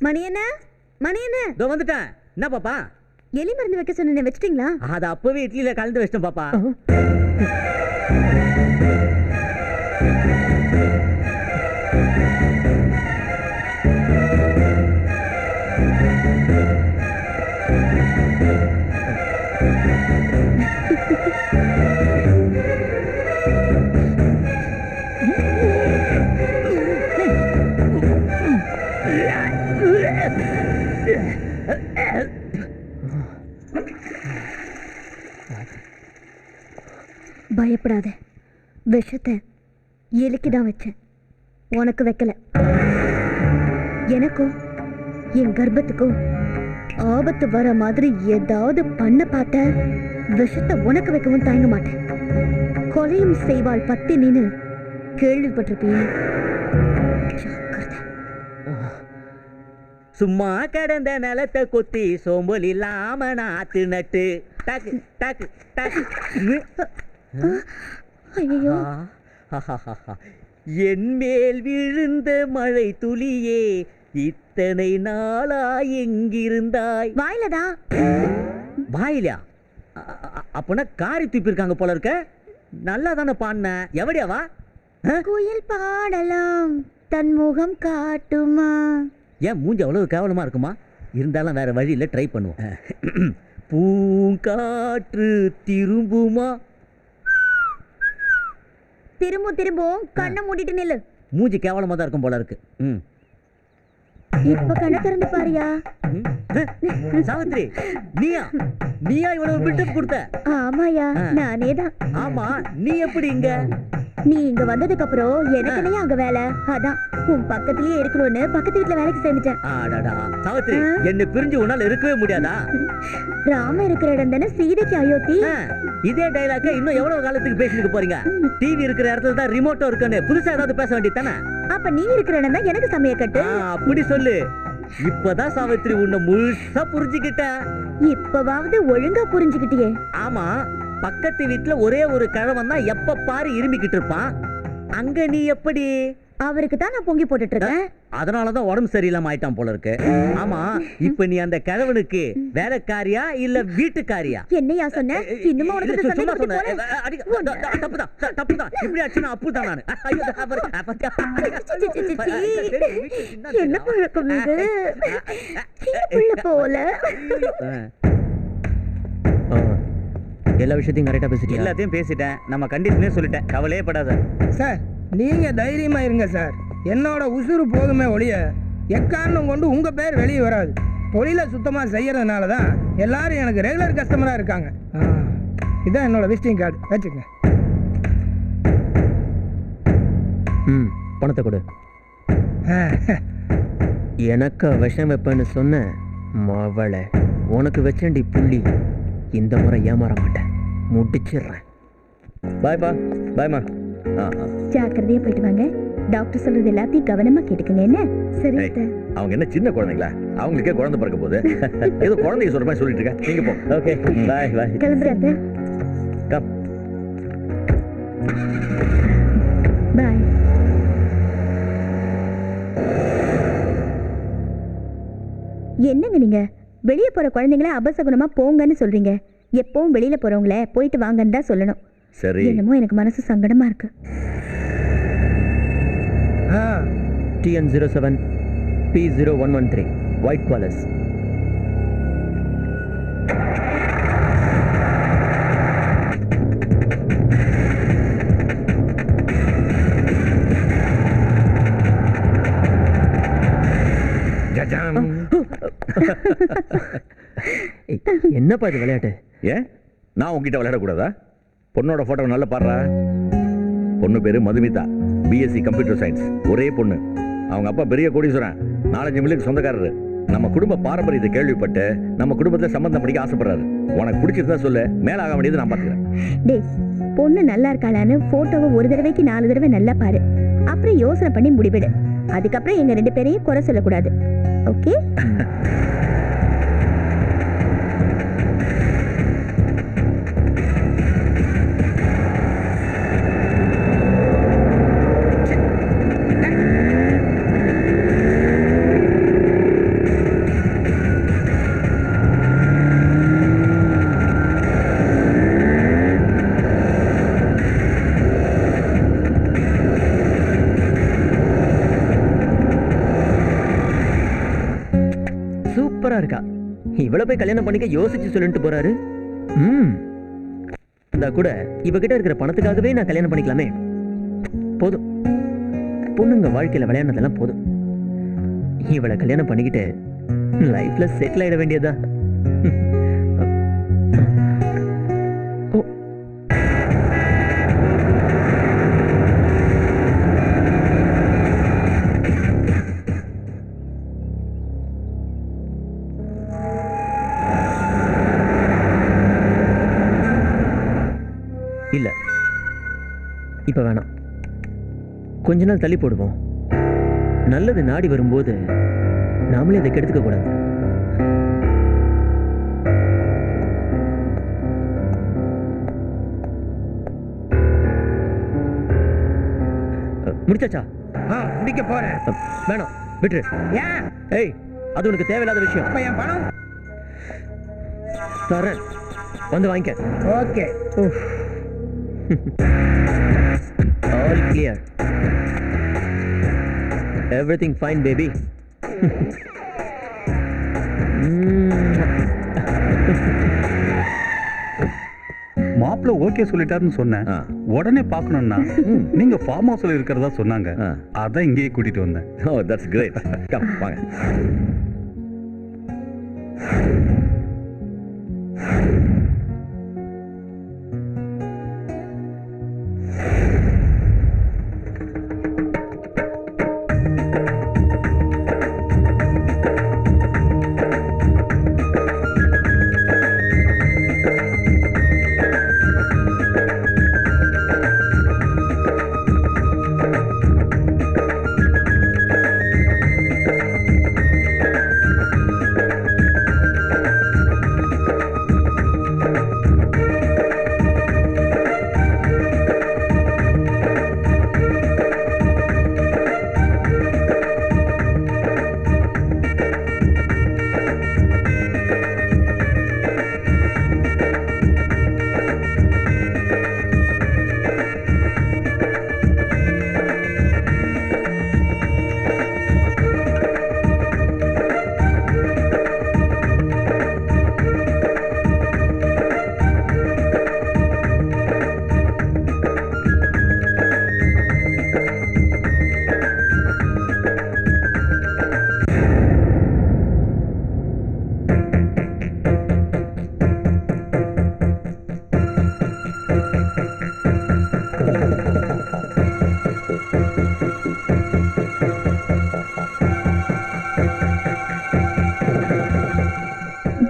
மணி என்ன மணி என்ன? இதோ வந்துட்டேன். என்ன பாப்பா? எலி மருந்து வைக்க சொன்ன, வச்சிட்டீங்களா? அது அப்பவே இட்லியில கலந்து வச்சிட்டேன் பாப்பா. பயப்படாத, விஷத்தை எலிக்கு தான் வச்சேன், உனக்கு வைக்கல. எனக்கும் என் கர்ப்பத்துக்கும் ஆபத்து வர மாதிரி ஏதாவது பண்ண பார்த்த விஷத்தை உனக்கு வைக்கவும் தயங்க மாட்டேன். கொலையும் செய்வாள் பத்தினின்னு கேள்விப்பட்டிருப்பீங்க. சும்மா கடந்த நிலத்தை கொத்தி சோம்பல் இல்லாம நாத்து நட்டு டக்கு டக்கு டக்கு. ஐயோ, என் மேல் விழுந்த மழை துளியே இத்தனை நாளா எங்கிருந்தாய்? வாயிலதான். வாயிலா? அப்பனா காரி தூப்பிருக்காங்க போல இருக்க. நல்லா தானே பாடின. எவடியாவா? குயில் பாடலாம் தன் முகம் காட்டுமா? ஏன் மூஞ்சி அவ்வளவு கேவலமா இருக்குமா? இருந்தாலும் வேற வழியில ட்ரை பண்ணுவோம். பூங்காற்று திரும்புமா? திரும்பும். கண்ணை மூடிட்டு நில்லு. மூஞ்சி கேவலமா தான் இருக்கும் போல இருக்கு. இப்ப கண்ணை திறந்து பாரியா. சாவித்ரி, நீயா இவ்வளவு பில்டப் கொடுத்த? ஆமாயா, நானே தான். ஆமா, நீ எப்படி இங்க? நீ இங்க வந்ததுக்கு அப்புறம் எனக்கு என்னையா அங்க வேலை? அதான் உன் பக்கத்துலயே இருக்கணும்னு பக்கத்து வீட்டுல வேலைக்கு சேர்ந்துட்டேன். ஆடாடா சாவித்ரி, என்ன பிரிஞ்சு உன்னால இருக்கவே முடியாதா? ராம இருக்கிற இடம் தானே சீதைக்கு அயோத்தி. இதே டைலாக்க இன்னும் எவ்வளவு காலத்துக்கு பேசிட்டு போறீங்க? டிவி இருக்கிற இடத்துல தான் ரிமோட்டோ இருக்குன்னு புதுசா ஏதாவது பேச வேண்டியதானே? அப்ப நீ இருக்கிற இடம் தான் எனக்கு சமய கட்டு. அப்படி சொல்லு. இப்பதான் சாவித்ரி உன்னை முழுசா புரிஞ்சுக்கிட்டேன். இப்பவாவது ஒழுங்கா புரிஞ்சுக்கிட்டியே. ஆமா, பக்கத்து வீட்டுல ஒரே ஒரு கிழவன் தான் எப்ப பாரு இருமிக்கிட்டு இருப்பான். அங்க நீ எப்படி? அவருக்கு தான் நான் பொங்கி போட்டுட்டு இருக்கேன். அதனாலதான் உடம்பு சரியில்லாம ஆயிட்டான் போல இருக்கு. ஆமா, இப்ப நீ அந்த கிழவனுக்கு வேலைக்காரியா இல்ல வீட்டுக்காரியா? என்னையா சொன்ன? இன்னுமா உனக்கு தப்புதான். இப்படி ஆச்சுன்னா அப்புதான் நானு. என்ன பழக்கம் இது? போல எல்லா விஷயத்தையும் கரெக்டா பேசிட்டேன். எல்லாத்தையும் பேசிட்டேன். நம்ம கண்டிஷனே சொல்லிட்டேன். கவலையே படாத சார். நீங்க தைரியமா இருங்க சார். என்னோட உசுறு போதுமே ஒழிய எக்காரணம் கொண்டு உங்க பேர் வெளியே வராது. தொழிலை சுத்தமா செய்யறதுனால தான் எல்லாரும் எனக்கு ரெகுலர் கஸ்டமரா இருக்காங்க. இதான் என்னோட விசிட்டிங் கார்டு, வச்சுக்கங்க. பணத்தை கொடு. எனக்கு விஷம் வைப்பேன்னு சொன்ன மவளை உனக்கு வச்சேன்டி புள்ளி. இந்த முறை ஏமாற மாட்டேன், முடிச்சிடுறேன். பாய்ப்பா. பாய்மா. ஜாக்கிரதையா போயிட்டு வாங்க. டாக்டர் சொல்றது எல்லாத்தையும் கவனமா கேட்டுக்கங்க. என்ன? சரி. அவங்க என்ன சின்ன குழந்தைங்களா? அவங்களுக்கே குழந்தை பிறக்க போகுது. ஏதோ குழந்தைங்க சொல்ற மாதிரி சொல்லிட்டு இருக்கேன். நீங்க போ. ஓகே, பாய் பாய். கிளம்புறாத்த. கம். பாய். என்னங்க நீங்க வெளியே போற குழந்தைங்கள அபசகுணமா போங்கன்னு சொல்றீங்க. எப்பவும் வெளியில போறவங்கள போயிட்டு வாங்கன்னு தான் சொல்லணும். சரி. என்னமோ எனக்கு மனசு சங்கடமா இருக்கு. TN07 P0113 White Palace. என்னப்பா இது விளையாட்டு? ஏன் நான் உங்ககிட்ட விளையாடக்கூடாதா? பொண்ணோட போட்டோ நல்லா பாடுறா. பொண்ணு பேரு மதுமிதா, BSc கம்ப்யூட்டர் சயின்ஸ். ஒரே பொண்ணு. அவங்க அப்பா பெரிய கோடீஸ்வரன், 4-5 மில்லுக்கு சொந்தக்காரரு. நம்ம குடும்ப பாரம்பரியத்தை கேள்விப்பட்டு நம்ம குடும்பத்துல சம்பந்தம் படிக்க ஆசைப்படுறாரு. உனக்கு பிடிச்சிருந்தா சொல்லு, மேல ஆக வேண்டியது நான் பாத்துக்கிறேன். டேய், பொண்ணு நல்லா இருக்காளான்னு போட்டோவை ஒரு தடவைக்கு 4 தடவை நல்லா பாரு. அப்புறம் யோசனை பண்ணி முடிவிடு. அதுக்கப்புறம் எங்க 2 பேரையும் குறை சொல்லக்கூடாது. ஓகே? சூப்பரா இருக்கா. இவ்வளவு போய் கல்யாணம் பண்ணிக்க யோசிச்சு சொல்லிட்டு போறாரு. இருந்தா கூட இவகிட்ட இருக்கிற பணத்துக்காகவே நான் கல்யாணம் பண்ணிக்கலாமே. போதும், பொண்ணுங்க வாழ்க்கையில விளையாடுனதெல்லாம் போதும். இவளை கல்யாணம் பண்ணிக்கிட்டு லைஃப்ல செட்டில் ஆயிட வேண்டியதா. இல்ல, இப்ப வேணாம். கொஞ்ச நாள் தள்ளி போடுவோம். நல்லது நாடி வரும்போது நாமளே அதை கெடுத்துக்க கூடாது. முடிச்சாச்சா? முடிக்க போறேன். வேணாம், விட்டுரு. ஏன்? ஏய், அது உனக்கு தேவையில்லாத விஷயம். அப்ப என் பணம் தரேன், வந்து வாங்கிக்க. Okay. All clear. Everything fine, baby. மாப்பிள்ள ஓகே சொல்லிட்டாருன்னு சொன்னேன். உடனே பார்க்கணும்னா நீங்க ஃபார்ம் ஹவுஸ்ல இருக்கிறதா சொன்னாங்க. அதான் இங்கேயே கூட்டிட்டு வந்தேன். Oh, that's great. Come, வாங்க.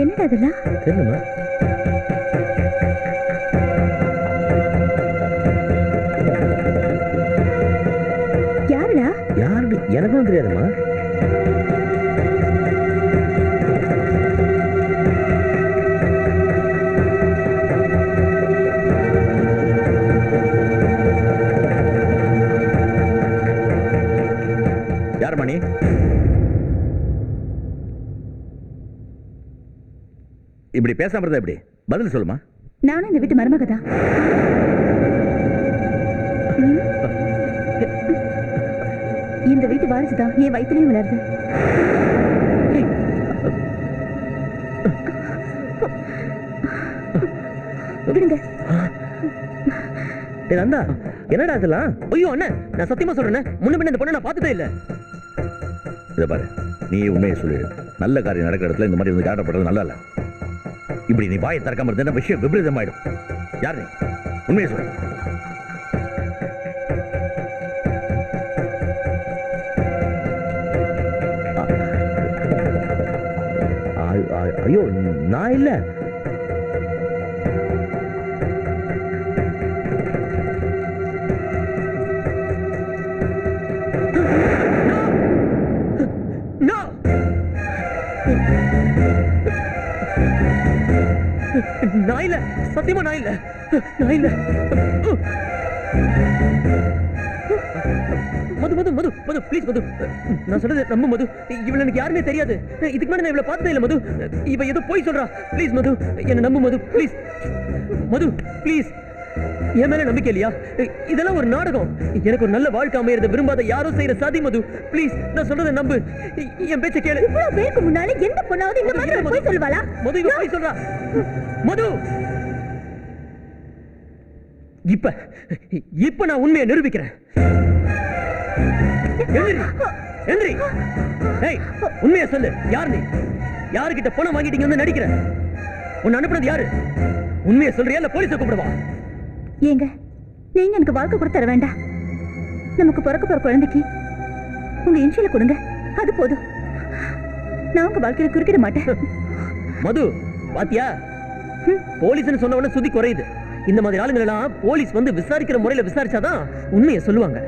என்னடா அதெல்லாம்? தெரியுமா? யாருடா? யாரு? எனக்கும் தெரியாதுமா. யார் மணி? இப்படி பேசாம இருந்தா எப்படி? பதில் சொல்லுமா. நானும் இந்த வீட்டு மருமக தான். இந்த வீட்டு வாரிசு தான் என் வயிற்றுலையும் விளையாடுது. விடுங்க. நந்தா, என்னடா இதெல்லாம்? ஐயோ அண்ணன், நான் சத்தியமா சொல்றேன், முன்ன பின்ன இந்த பொண்ணை நான் பார்த்ததே இல்லை. இதை பாரு, நீ உண்மையை சொல்லிடு. நல்ல காரியம் நடக்கிற இடத்துல இந்த மாதிரி வந்து காட்டப்படுறது நல்லா இல்லை. இப்படி நீ வாயை திறக்காம இருந்தா விஷயம் விபரீதமாயிடும். யார் நீ? உண்மையை சொல்லு. ஐயோ, நான் இல்ல. நான் இல்ல, சத்தியமா நான் இல்ல, நான் இல்ல. மது மது மது மது ப்ளீஸ் மது, நான் சொல்றது நம்ப மது. இவள எனக்கு யாருமே தெரியாது. இதுக்கு முன்னாடி நான் இவளை பார்த்ததே இல்லை மது. இவ ஏதோ போய் சொல்றா. ப்ளீஸ் மது, என்ன நம்பு மது, ப்ளீஸ் மது, ப்ளீஸ். என் மேல நம்பிக்கை இல்லையா? இதெல்லாம் ஒரு நாடகம். எனக்கு ஒரு நல்ல வாழ்க்கை அமையறத விரும்பாத யாரோ செய்யற சதி மது. ப்ளீஸ் நான் சொல்றதை நம்பு. என் பேச்ச கேளு. இவ்வளவு பேருக்கு முன்னால எந்த பொண்ணாவது இந்த மாதிரி போய் சொல்லுவாளா? மது இவ போய் சொல்றா. மது இப்ப நான் உண்மையை நிரூபிக்கிறேன். எந்திரி. ஏய், உண்மையை சொல்லு. யார் நீ? யாருக்கிட்ட பணம் வாங்கிட்டீங்க வந்து நடிக்கிற? உன்னை அனுப்புனது யாரு? உண்மையை சொல்றியா இல்ல போலீஸை கூப்பிடுவா? ஏங்க, நீங்க எனக்கு வாழ்க்கை கூட தர வேண்டாம். நமக்கு பிறக்க போற குழந்தைக்கு உங்க இன்ஷியல கொடுங்க, அது போதும். நான் உங்க வாழ்க்கையில குறுக்கிட மாட்டேன். மது பாத்தியா, போலீஸ்னு சொன்ன உடனே சுத்தி குறையுது. இந்த மாதிரி ஆளுங்க எல்லாம் போலீஸ் வந்து விசாரிக்கிற முறையில விசாரிச்சாதான் உண்மையை சொல்லுவாங்க.